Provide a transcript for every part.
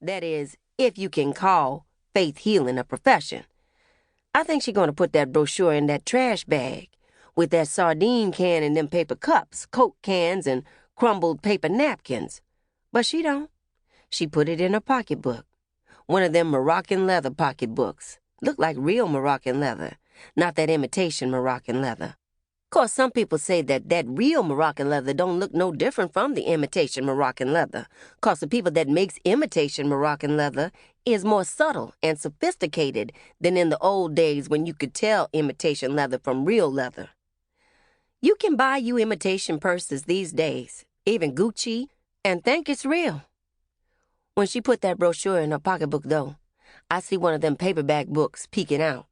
That is, if you can call faith healing a profession. I think she's going to put that brochure in that trash bag with that sardine can and them paper cups, Coke cans, and crumbled paper napkins. But she don't. She put it in her pocketbook. One of them Moroccan leather pocketbooks. Look like real Moroccan leather, not that imitation Moroccan leather. Course, some people say that real Moroccan leather don't look no different from the imitation Moroccan leather. Course, the people that makes imitation Moroccan leather is more subtle and sophisticated than in the old days when you could tell imitation leather from real leather. You can buy you imitation purses these days, even Gucci, and think it's real. When she put that brochure in her pocketbook, though, I see one of them paperback books peeking out.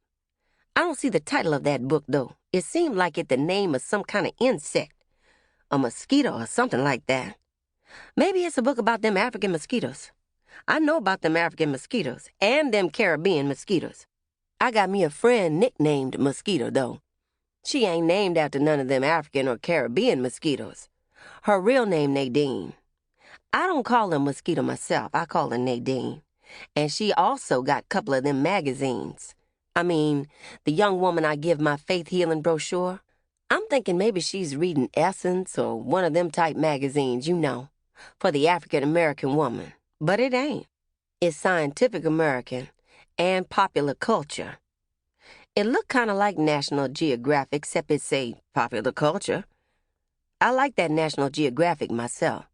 I don't see the title of that book, though. It seemed like it the name of some kind of insect, a mosquito or something like that. Maybe it's a book about them African mosquitoes. I know about them African mosquitoes and them Caribbean mosquitoes. I got me a friend nicknamed Mosquito, though. She ain't named after none of them African or Caribbean mosquitoes. Her real name Nadine. I don't call her Mosquito myself. I call her Nadine. And she also got a couple of them magazines. I mean, the young woman I give my faith healing brochure, I'm thinking maybe she's reading Essence or one of them type magazines, you know, for the African-American woman. But it ain't. It's Scientific American and Popular Culture. It look kind of like National Geographic, except it say Popular Culture. I like that National Geographic myself.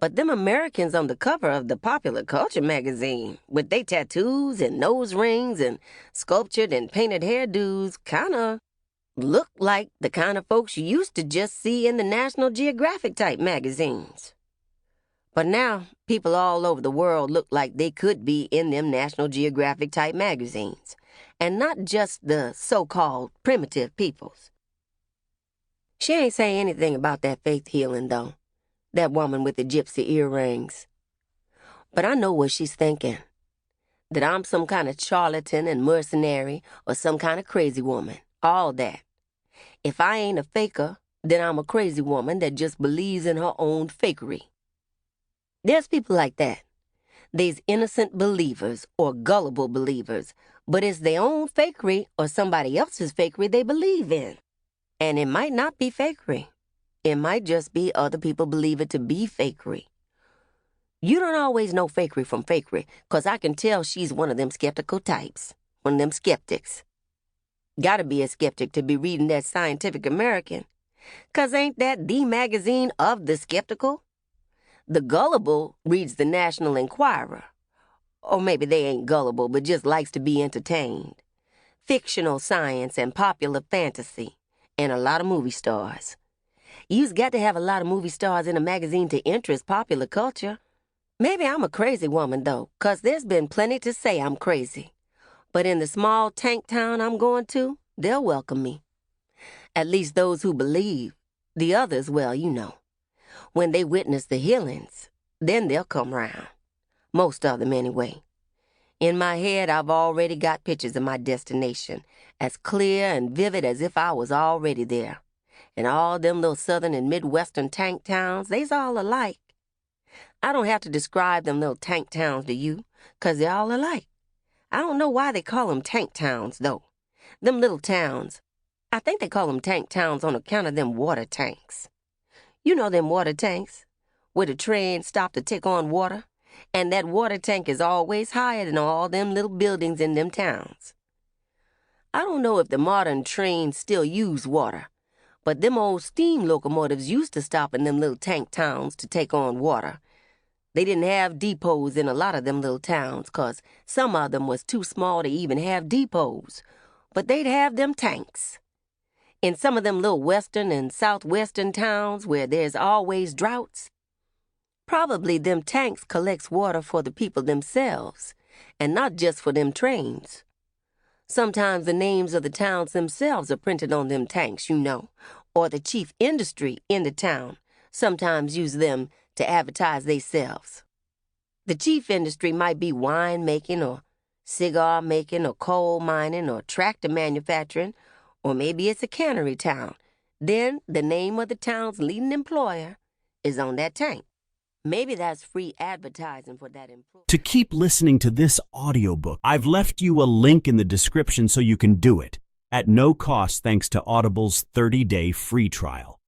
But them Americans on the cover of the Popular Culture magazine, with they tattoos and nose rings and sculptured and painted hairdos, kinda look like the kind of folks you used to just see in the National Geographic type magazines. But now, people all over the world look like they could be in them National Geographic type magazines, and not just the so-called primitive peoples. She ain't say anything about that faith healing, though. That woman with the gypsy earrings. But I know what she's thinking. That I'm some kind of charlatan and mercenary or some kind of crazy woman. All that. If I ain't a faker, then I'm a crazy woman that just believes in her own fakery. There's people like that. They's innocent believers or gullible believers, but it's their own fakery or somebody else's fakery they believe in. And it might not be fakery. It might just be other people believe it to be fakery. You don't always know fakery from fakery, 'cause I can tell she's one of them skeptical types. One of them skeptics. Gotta be a skeptic to be reading that Scientific American. 'Cause ain't that the magazine of the skeptical? The gullible reads the National Enquirer. Or maybe they ain't gullible, but just likes to be entertained. Fictional science and popular fantasy. And a lot of movie stars. You's got to have a lot of movie stars in a magazine to interest popular culture. Maybe I'm a crazy woman, though, 'cause there's been plenty to say I'm crazy. But in the small tank town I'm going to, they'll welcome me. At least those who believe. The others, well, you know. When they witness the healings, then they'll come round. Most of them, anyway. In my head, I've already got pictures of my destination, as clear and vivid as if I was already there. And all them little southern and midwestern tank towns, they's all alike. I don't have to describe them little tank towns to you, 'cause they're all alike. I don't know why they call them tank towns, though. Them little towns, I think they call them tank towns on account of them water tanks. You know them water tanks, where the train stop to take on water, and that water tank is always higher than all them little buildings in them towns. I don't know if the modern trains still use water, but them old steam locomotives used to stop in them little tank towns to take on water. They didn't have depots in a lot of them little towns, 'cause some of them was too small to even have depots. But they'd have them tanks. In some of them little western and southwestern towns where there's always droughts, probably them tanks collects water for the people themselves, and not just for them trains. Sometimes the names of the towns themselves are printed on them tanks, you know, or the chief industry in the town sometimes use them to advertise theyselves. The chief industry might be wine making or cigar making or coal mining or tractor manufacturing, or maybe it's a cannery town. Then the name of the town's leading employer is on that tank. Maybe that's free advertising for that employee. To keep listening to this audiobook, I've left you a link in the description so you can do it at no cost thanks to Audible's 30-day free trial.